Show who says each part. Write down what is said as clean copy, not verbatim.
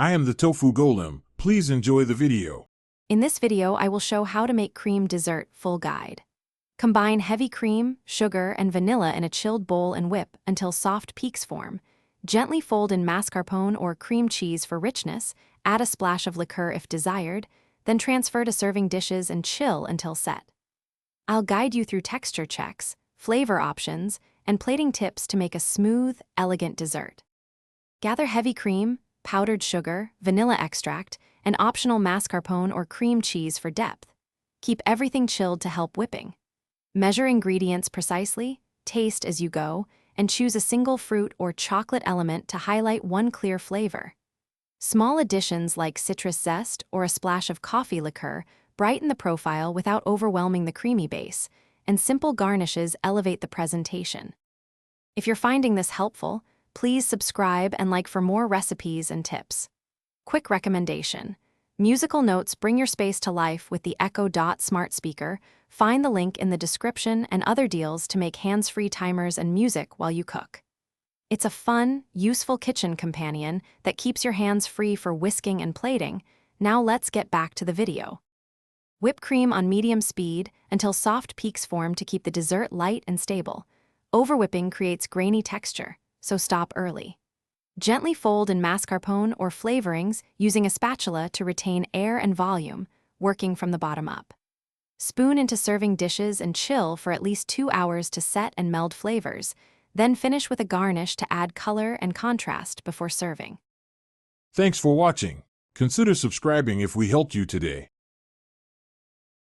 Speaker 1: I am the Tofu Golem. Please enjoy the video.
Speaker 2: In this video, I will show how to make cream dessert full guide. Combine heavy cream, sugar, and vanilla in a chilled bowl and whip until soft peaks form. Gently fold in mascarpone or cream cheese for richness, add a splash of liqueur if desired, then transfer to serving dishes and chill until set. I'll guide you through texture checks, flavor options, and plating tips to make a smooth, elegant dessert. Gather heavy cream, powdered sugar, vanilla extract, and optional mascarpone or cream cheese for depth. Keep everything chilled to help whipping. Measure ingredients precisely, taste as you go, and choose a single fruit or chocolate element to highlight one clear flavor. Small additions like citrus zest or a splash of coffee liqueur brighten the profile without overwhelming the creamy base, and simple garnishes elevate the presentation. If you're finding this helpful, please subscribe and like for more recipes and tips. Quick recommendation: musical notes bring your space to life with the Echo Dot smart speaker. Find the link in the description and other deals to make hands-free timers and music while you cook. It's a fun, useful kitchen companion that keeps your hands free for whisking and plating. Now let's get back to the video. Whip cream on medium speed until soft peaks form to keep the dessert light and stable. Overwhipping creates grainy texture, so stop early. Gently fold in mascarpone or flavorings using a spatula to retain air and volume, working from the bottom up. Spoon into serving dishes and chill for at least 2 hours to set and meld flavors, then finish with a garnish to add color and contrast before serving.
Speaker 1: Thanks for watching. Consider subscribing if we helped you today.